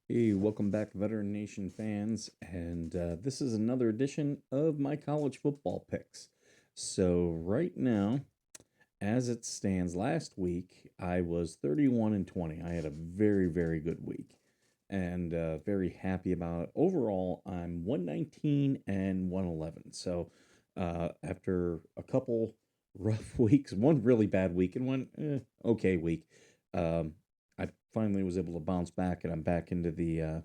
Hey, welcome back, Veteran Nation fans. And this is another edition of my college football picks. So, right now, as it stands, last week I was 31 and 20. I had a very, very good week and very happy about it. Overall, I'm 119 and 111. So, after a couple rough weeks, one really bad week and one okay week, um, I finally was able to bounce back and I'm back into the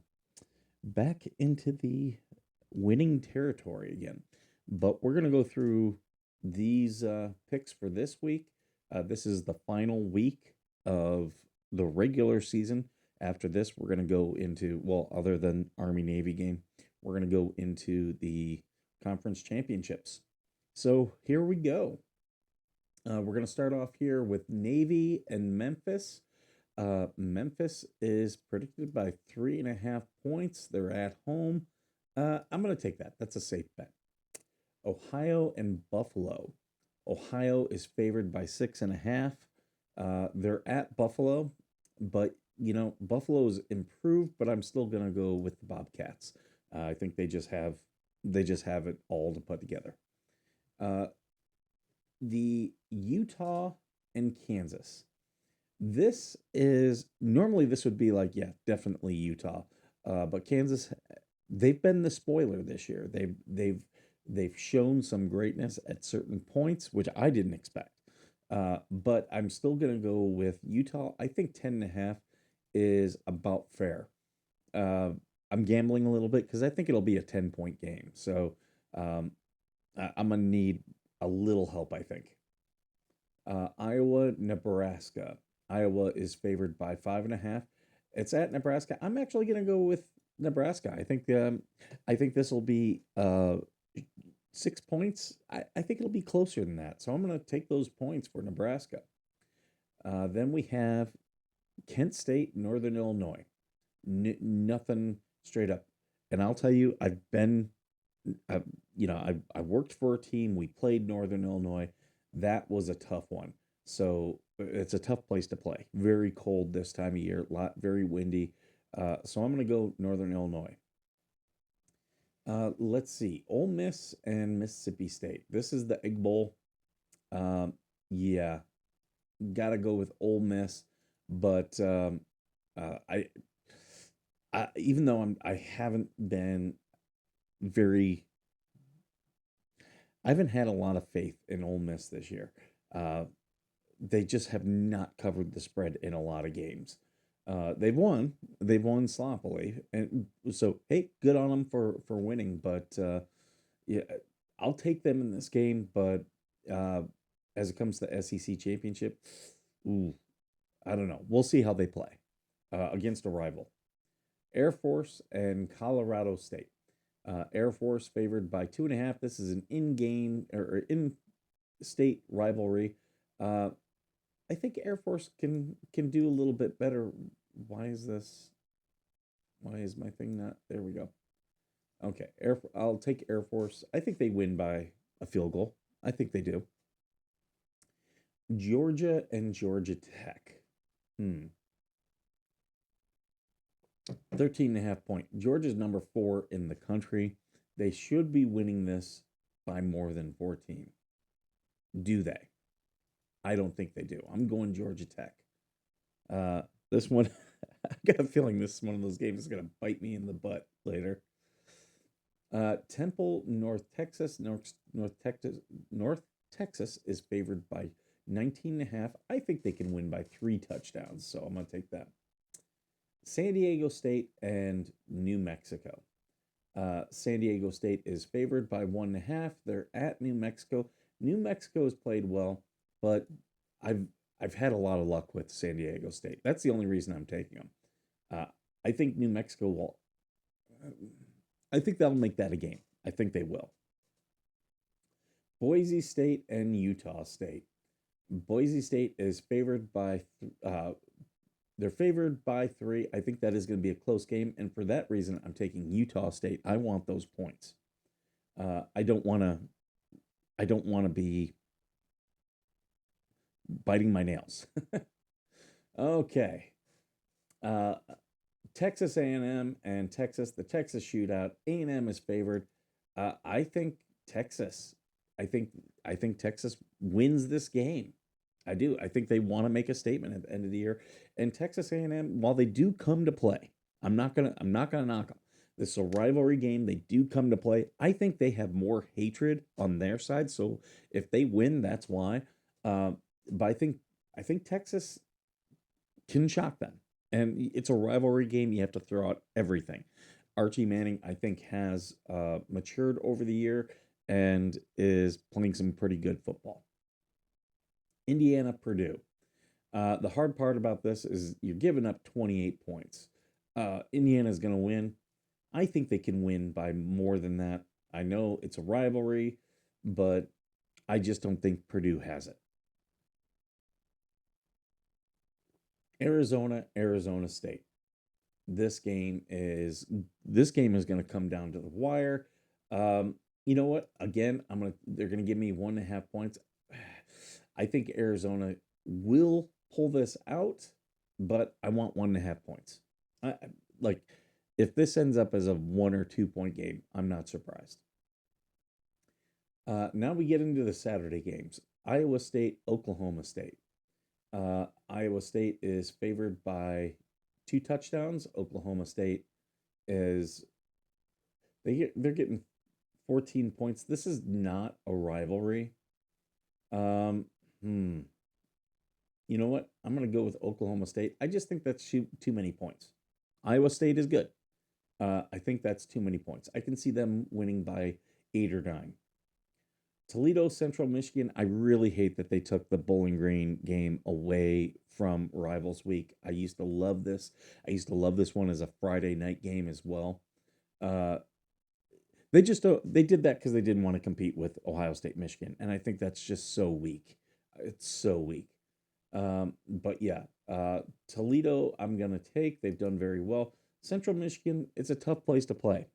winning territory again. But we're gonna go through these picks for this week. This is the final week of the regular season. After this, we're gonna go into, well, other than Army Navy game, we're gonna go into the conference championships. So here we go. We're gonna start off here with Navy and Memphis. Memphis is predicted by 3.5 points. They're at home. I'm going to take that. That's a safe bet. Ohio and Buffalo. Ohio is favored by 6.5. They're at Buffalo, but Buffalo's improved, but I'm still going to go with the Bobcats. I think they just have it all to put together. Uh, the Utah and Kansas. This would be like, yeah, definitely Utah. But Kansas, they've been the spoiler this year. They've shown some greatness at certain points, which I didn't expect. But I'm still gonna go with Utah. I think 10.5 is about fair. Uh, I'm gambling a little bit because I think it'll be a 10-point game. So um, I'm gonna need a little help, I think. Iowa, Nebraska. Iowa is favored by 5.5. It's at Nebraska. I'm actually going to go with Nebraska. I think this will be 6 points. I think it'll be closer than that. So I'm going to take those points for Nebraska. Then we have Kent State, Northern Illinois. Nothing straight up. And I'll tell you, I, I worked for a team. We played Northern Illinois. That was a tough one. So it's a tough place to play. Very cold this time of year. Very windy. So I'm going to go Northern Illinois. Let's see. Ole Miss and Mississippi State. This is the Egg Bowl. Um, yeah, gotta go with Ole Miss. But uh, I, even though I haven't been very I haven't had a lot of faith in Ole Miss this year. Uh, they just have not covered the spread in a lot of games. They've won sloppily, and so hey, good on them for winning. But yeah, I'll take them in this game. But uh, as it comes to the SEC championship, ooh, I don't know. We'll see how they play against a rival. Air Force and Colorado State. Air Force favored by 2.5. This is an in-game or in-state rivalry. Uh, I think Air Force can do a little bit better. Why is this? Why is my thing not? There we go. Okay, I'll take Air Force. I think they win by a field goal. I think they do. Georgia and Georgia Tech. 13.5 point. Georgia's number 4 in the country. They should be winning this by more than 14. Do they? I don't think they do. I'm going Georgia Tech. Uh, this one, I got a feeling this is one of those games that's going to bite me in the butt later. Temple, North Texas. North Texas is favored by 19.5. I think they can win by 3 touchdowns, so I'm going to take that. San Diego State and New Mexico. San Diego State is favored by 1.5. They're at New Mexico. New Mexico has played well, but I've I've had a lot of luck with San Diego State. That's the only reason I'm taking them. Uh, I think New Mexico will. I think they'll make that a game. I think they will. Boise State and Utah State. Boise State is favored by they're favored by 3. I think that is going to be a close game, and for that reason, I'm taking Utah State. I want those points. I don't want to. I don't want to be biting my nails. Okay. Uh, Texas A&M and Texas, the Texas shootout. A&M is favored. I think Texas. I think I think Texas wins this game. I do. I think they want to make a statement at the end of the year. And Texas A&M, while they do come to play, I'm not gonna knock them. This is a rivalry game. They do come to play. I think they have more hatred on their side. So if they win, that's why. Uh, but I think Texas can shock them. And it's a rivalry game. You have to throw out everything. Archie Manning, I think, has matured over the year and is playing some pretty good football. Indiana, Purdue. The hard part about this is you're giving up 28 points. Indiana's going to win. I think they can win by more than that. I know it's a rivalry, but I just don't think Purdue has it. Arizona, Arizona State. This game is this game is going to come down to the wire. Um, you know what? Again, they're going to give me 1.5 points. I think Arizona will pull this out, but I want 1.5 points. Like if this ends up as a 1 or 2 point game, I'm not surprised. Now we get into the Saturday games. Iowa State, Oklahoma State. Iowa State is favored by 2 touchdowns. Oklahoma State is they're getting 14 points. This is not a rivalry. Um, hmm. You know what? I'm gonna go with Oklahoma State. I just think that's too many points. Iowa State is good. I think that's too many points. I can see them winning by 8 or 9. Toledo, Central Michigan. I really hate that they took the Bowling Green game away from Rivals Week. I used to love this. I used to love this one as a Friday night game as well. Uh, they just they did that because they didn't want to compete with Ohio State, Michigan, and I think that's just so weak. It's so weak. But yeah, Toledo, I'm gonna take. They've done very well. Central Michigan, it's a tough place to play.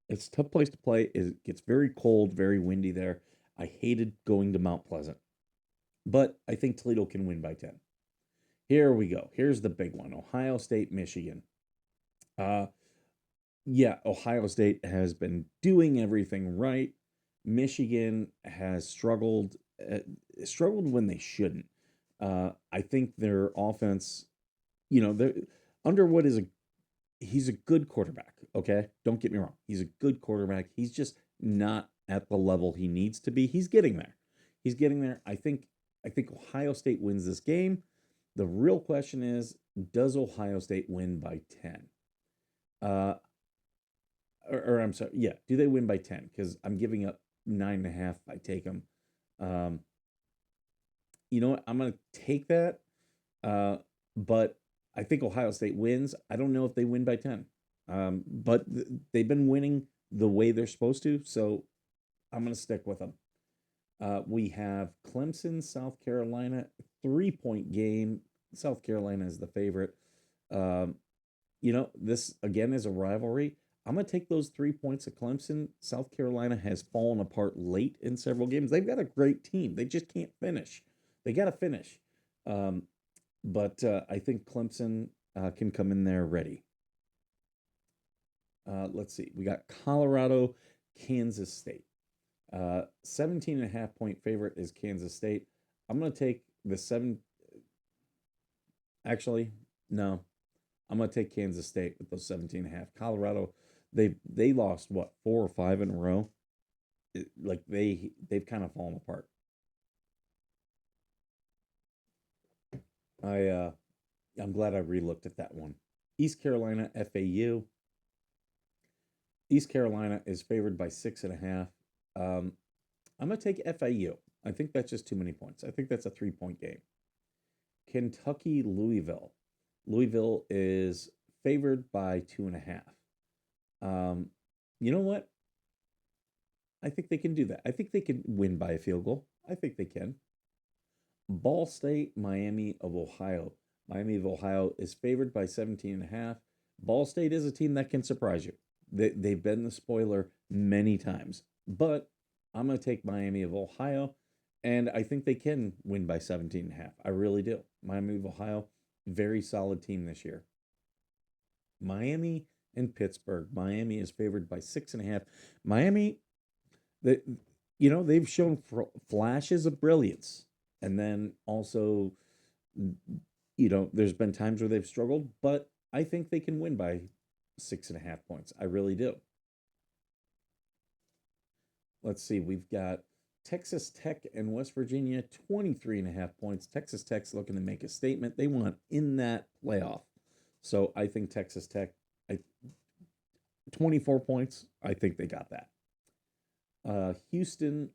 It's a tough place to play. It gets very cold, very windy there. I hated going to Mount Pleasant, but I think Toledo can win by 10. Here we go. Here's the big one: Ohio State, Michigan. Uh, yeah, Ohio State has been doing everything right. Michigan has uh, struggled when they shouldn't. I think their offense, they're Underwood is a he's a good quarterback. Okay, don't get me wrong. He's a good quarterback. He's just not at the level he needs to be. He's getting there. He's getting there. I think Ohio State wins this game. The real question is, does Ohio State win by 10? Uh, or I'm sorry, yeah, do they win by 10? Because I'm giving up 9.5. I take them. Um, you know what? I'm gonna take that. Uh, but I think Ohio State wins. I don't know if they win by 10. But they've been winning the way they're supposed to, so I'm going to stick with them. We have Clemson, South Carolina, 3 point game. South Carolina is the favorite. Um, this again is a rivalry. I'm going to take those 3 points of Clemson. South Carolina has fallen apart late in several games. They've got a great team. They just can't finish. They got to finish. Um, but I think Clemson can come in there ready. Let's see. We got Colorado, Kansas State. 17.5 point favorite is Kansas State. I'm going to take the seven. Actually, no. I'm going to take Kansas State with those 17.5. Colorado, they lost what, 4 or 5 in a row. Like they've kind of fallen apart. I I'm glad I relooked at that one. East Carolina, FAU. East Carolina is favored by 6.5. Um, I'm going to take FAU. I think that's just too many points. I think that's a 3 point game. Kentucky, Louisville. Louisville is favored by 2.5. Um, you know what? I think they can do that. I think they can win by a field goal. I think they can. Ball State, Miami of Ohio. Miami of Ohio is favored by 17.5. Ball State is a team that can surprise you. They've been the spoiler many times. But I'm going to take Miami of Ohio, and I think they can win by 17.5. I really do. Miami of Ohio, very solid team this year. Miami and Pittsburgh. Miami is favored by 6.5. Miami, that they've shown flashes of brilliance, and then also, there's been times where they've struggled, but I think they can win by 6.5 points. I really do. Let's see. We've got Texas Tech and West Virginia, 23.5 points. Texas Tech's looking to make a statement. They want in that playoff. So I think Texas Tech, 24 points. I think they got that. Houston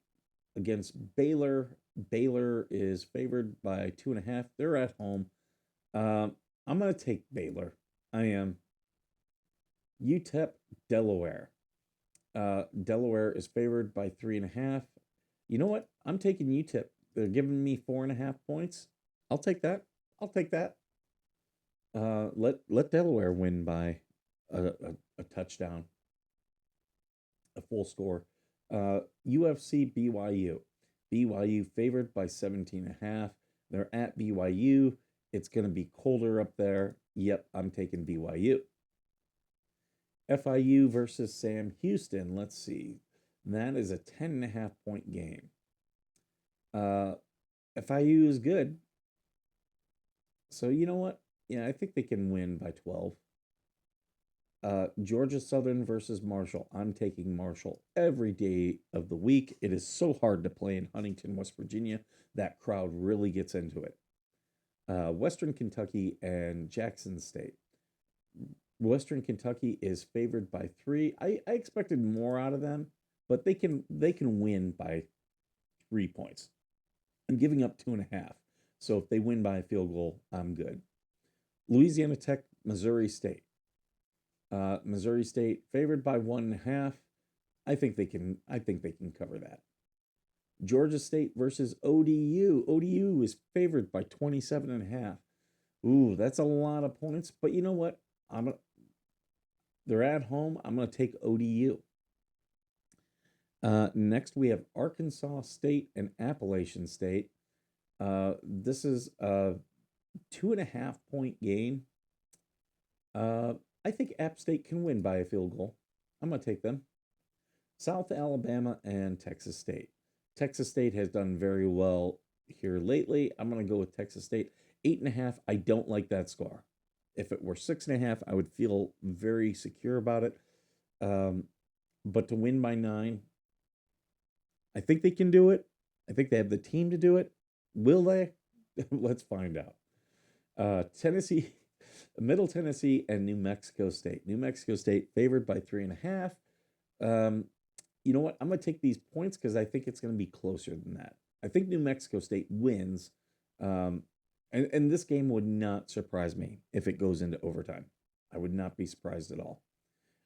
against Baylor. Baylor is favored by 2.5. They're at home. I'm going to take Baylor. I am. UTEP, Delaware. Delaware is favored by 3.5. You know what? I'm taking UTEP. They're giving me 4.5 points. I'll take that. I'll take that. Let Delaware win by a touchdown, a full score. UFC BYU. BYU favored by 17.5. They're at BYU. It's going to be colder up there. Yep, I'm taking BYU. FIU versus Sam Houston. Let's see. That is a 10.5 point game. FIU is good. So you know what? Yeah, I think they can win by 12. Georgia Southern versus Marshall. I'm taking Marshall every day of the week. It is so hard to play in Huntington, West Virginia. That crowd really gets into it. Western Kentucky and Jackson State. Western Kentucky is favored by 3. I expected more out of them, but they can win by 3 points. I'm giving up 2.5. So if they win by a field goal, I'm good. Louisiana Tech, Missouri State. Missouri State favored by 1.5. I think they can cover that. Georgia State versus ODU. ODU is favored by 27.5. Ooh, that's a lot of points. But you know what? They're at home. I'm going to take ODU. Next, we have Arkansas State and Appalachian State. This is a 2.5 point game. I think App State can win by a field goal. I'm going to take them. South Alabama and Texas State. Texas State has done very well here lately. I'm going to go with Texas State. 8.5. I don't like that score. If it were 6.5, I would feel very secure about it. But to win by 9, I think they can do it. I think they have the team to do it. Will they? Let's find out. Tennessee, Middle Tennessee, and New Mexico State. New Mexico State favored by 3.5. You know what? I'm going to take these points because I think it's going to be closer than that. I think New Mexico State wins. And this game would not surprise me if it goes into overtime. I would not be surprised at all.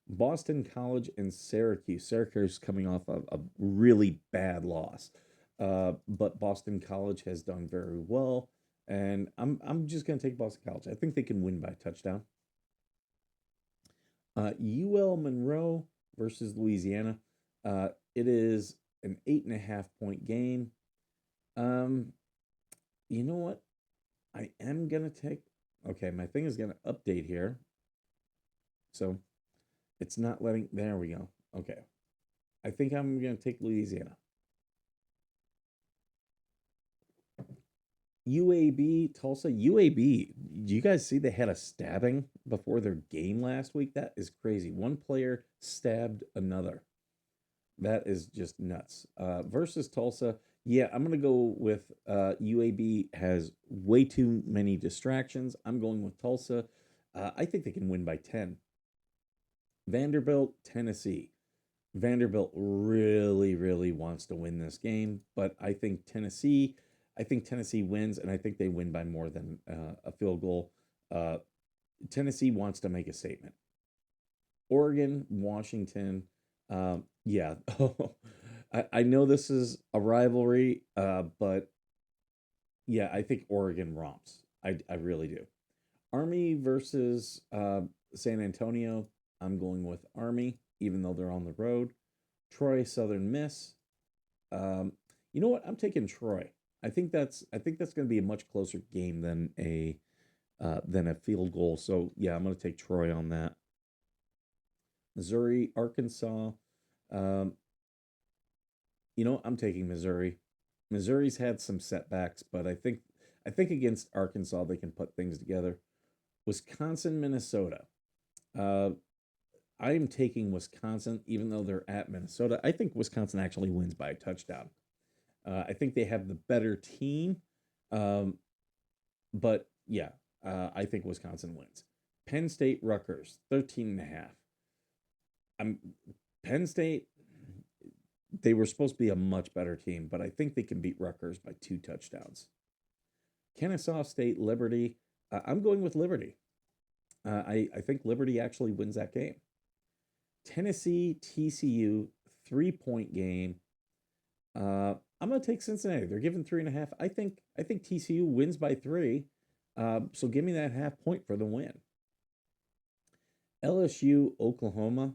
Boston College and Syracuse. Syracuse coming off of a really bad loss. But Boston College has done very well. And I'm just going to take Boston College. I think they can win by a touchdown. UL Monroe versus Louisiana. It is an 8.5 point game. You know what? I am going to take... Okay, my thing is going to update here. So it's not letting... There we go. Okay. I think I'm going to take Louisiana. UAB, Tulsa. UAB, do you guys see they had a stabbing before their game last week? That is crazy. One player stabbed another. That is just nuts. Versus Tulsa, yeah, I'm going to go with UAB has way too many distractions. I'm going with Tulsa. I think they can win by 10. Vanderbilt, Tennessee. Vanderbilt really, really wants to win this game, but I think Tennessee wins, and I think they win by more than a field goal. Tennessee wants to make a statement. Oregon, Washington. Yeah, I know this is a rivalry, but yeah, I think Oregon romps. I really do. Army versus San Antonio. I'm going with Army, even though they're on the road. Troy, Southern Miss. You know what? I'm taking Troy. I think that's going to be a much closer game than a than a field goal. So yeah, I'm going to take Troy on that. Missouri, Arkansas. Um, I'm taking Missouri. Missouri's had some setbacks, but I think against Arkansas they can put things together. Wisconsin, Minnesota. Uh, I am taking Wisconsin, even though they're at Minnesota. I think Wisconsin actually wins by a touchdown. I think they have the better team, um, but yeah, I think Wisconsin wins. Penn State, Rutgers, 13 and a half. I'm Penn State. They were supposed to be a much better team, but I think they can beat Rutgers by 2 touchdowns. Kennesaw State, Liberty. I'm going with Liberty. I think Liberty actually wins that game. Tennessee, TCU, 3-point game. I'm going to take Cincinnati. They're given 3.5. I think TCU wins by 3. So give me that half point for the win. LSU, Oklahoma.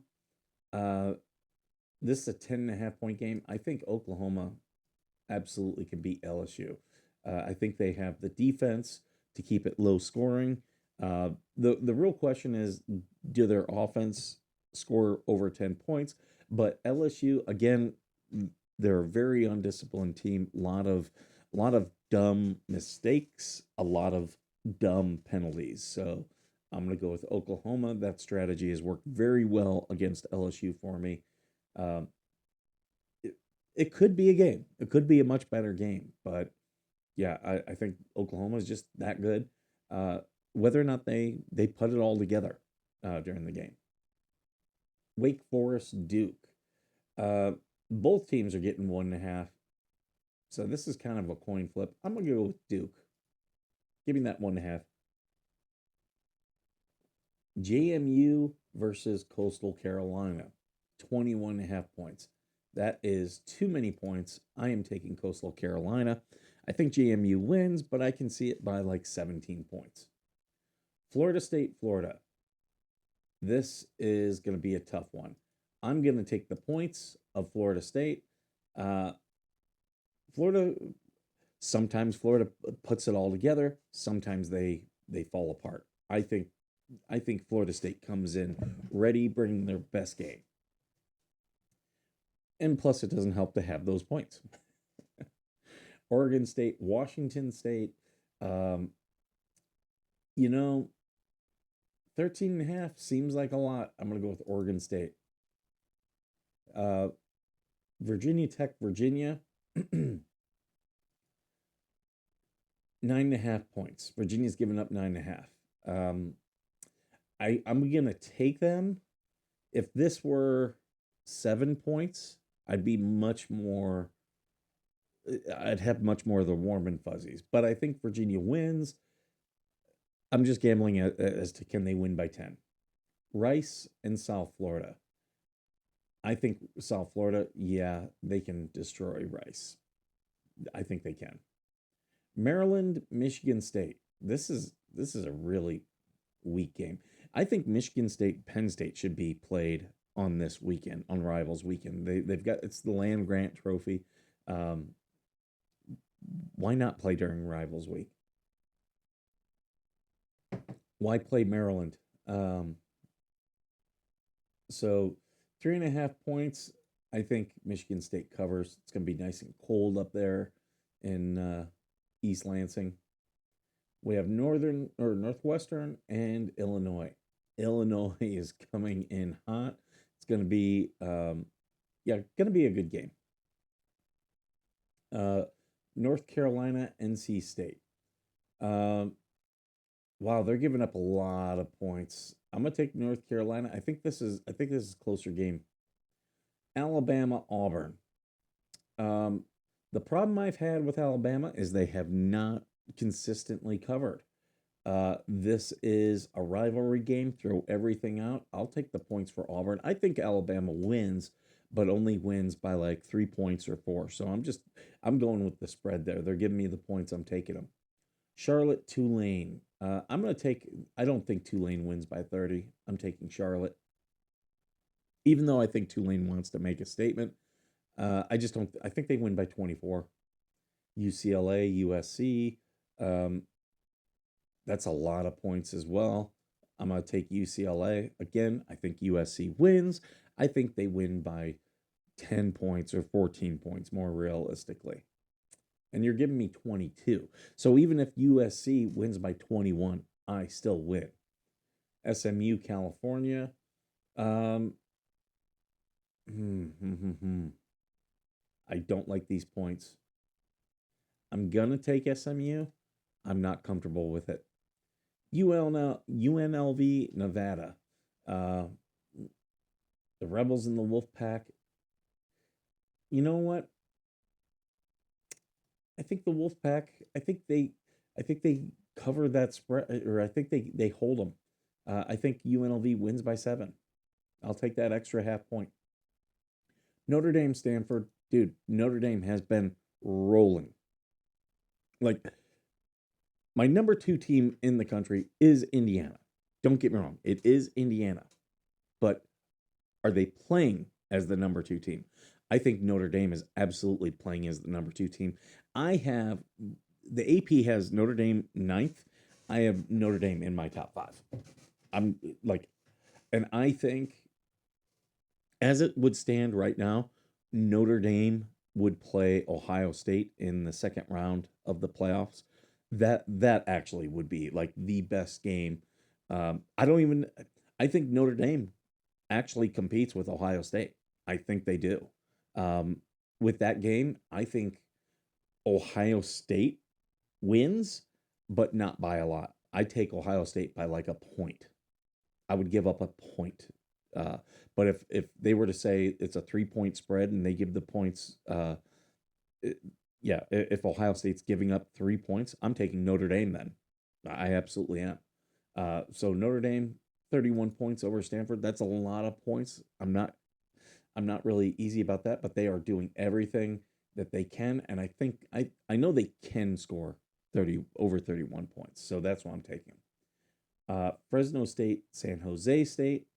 Uh, this is a 10.5-point game. I think Oklahoma absolutely can beat LSU. I think they have the defense to keep it low scoring. The real question is, do their offense score over 10 points? But LSU, again, they're a very undisciplined team. A lot of dumb mistakes, a lot of dumb penalties. So I'm going to go with Oklahoma. That strategy has worked very well against LSU for me. Um, it could be a game. It could be a much better game, but yeah, I think Oklahoma is just that good. Uh, whether or not they put it all together during the game. Wake Forest, Duke. Uh, both teams are getting 1.5. So this is kind of a coin flip. I'm gonna go with Duke. Give me that 1.5. JMU versus Coastal Carolina, 21.5 points. That is too many points. I am taking Coastal Carolina. I think JMU wins, but I can see it by like 17 points. Florida State, Florida. This is going to be a tough one. I'm going to take the points of Florida State. Uh, Florida, sometimes Florida puts it all together. Sometimes they fall apart. I think Florida State comes in ready, bringing their best game. And plus, it doesn't help to have those points. Oregon State, Washington State. Um, you know, 13 and a half seems like a lot. I'm going to go with Oregon State. Uh, Virginia Tech, Virginia, 9.5 points. Virginia's given up 9.5. I'm going to take them. If this were 7 points, I'd be much more. I'd have much more of the warm and fuzzies. But I think Virginia wins. I'm just gambling as to can they win by 10. Rice and South Florida. I think South Florida, yeah, they can destroy Rice. I think they can. Maryland, Michigan State. This is a really weak game. I think Michigan State, Penn State should be played on this weekend, on Rivals weekend. They've got it's the Land Grant Trophy. Um, why not play during Rivals week? Why play Maryland? Um, so 3.5 points. I think Michigan State covers. It's going to be nice and cold up there in East Lansing. We have Northern or Northwestern and Illinois. Illinois is coming in hot. It's going to be, yeah, going to be a good game. Uh, North Carolina, NC State. Um, wow, they're giving up a lot of points. I'm gonna take North Carolina. I think this is a closer game. Alabama, Auburn. Um, the problem I've had with Alabama is they have not consistently covered. This is a rivalry game. Throw everything out. I'll take the points for Auburn. I think Alabama wins, but only wins by like 3 points or 4. So I'm going with the spread there. They're giving me the points. I'm taking them. Charlotte, Tulane. I'm going to take. I don't think Tulane wins by 30. I'm taking Charlotte, even though I think Tulane wants to make a statement. I just don't. I think they win by 24. UCLA, USC. Um, That's a lot of points as well. I'm going to take UCLA. Again, I think USC wins. I think they win by 10 points or 14 points more realistically. And you're giving me 22. So even if USC wins by 21, I still win. SMU, California. Um, I don't like these points. I'm going to take SMU. I'm not comfortable with it. UNLV, Nevada. Uh, the Rebels and the Wolfpack. You know what? I think the Wolfpack. I think they cover that spread, or I think they hold them. I think UNLV wins by 7. I'll take that extra half point. Notre Dame, Stanford, dude. Notre Dame has been rolling. Like my number 2 team in the country is Indiana. Don't get me wrong, it is Indiana, but are they playing as the number 2 team? I think Notre Dame is absolutely playing as the number 2 team. I have the AP has Notre Dame 9th. I have Notre Dame in my top 5. I'm like, and I think as it would stand right now, Notre Dame would play Ohio State in the second round of the playoffs. That actually would be like the best game. I don't even. I think Notre Dame actually competes with Ohio State. I think they do. Um, with that game, I think Ohio State wins, but not by a lot. I take Ohio State by like a point. I would give up a point. Uh, but if they were to say it's a 3-point spread and they give the points, it, yeah, if Ohio State's giving up 3 points, I'm taking Notre Dame then. I absolutely am. So Notre Dame, 31 points over Stanford. That's a lot of points. I'm not really easy about that, but they are doing everything that they can, and I know they can score 31 points. So that's what I'm taking. Fresno State, San Jose State.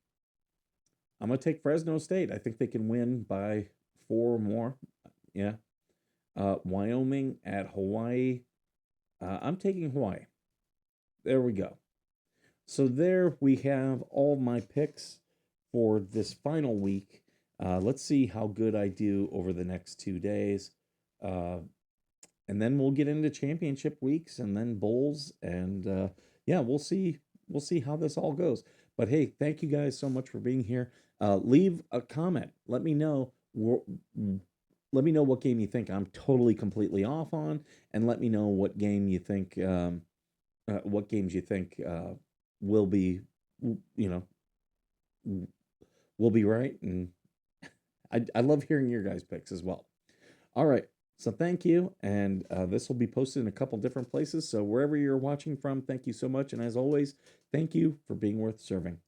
I'm gonna take Fresno State. I think they can win by 4 or more. Yeah. Wyoming at Hawaii. I'm taking Hawaii. There we go. So there we have all my picks for this final week. Let's see how good I do over the next 2 days. Uh, and then we'll get into championship weeks and then bowls. And yeah, we'll see how this all goes. But hey, thank you guys so much for being here. Leave a comment. Let me know what game you think I'm totally completely off on, and let me know what game you think what games you think will be you know will be right. And I love hearing your guys picks as well. All right, so thank you, and this will be posted in a couple different places, so wherever you're watching from, thank you so much, and as always, thank you for being worth serving.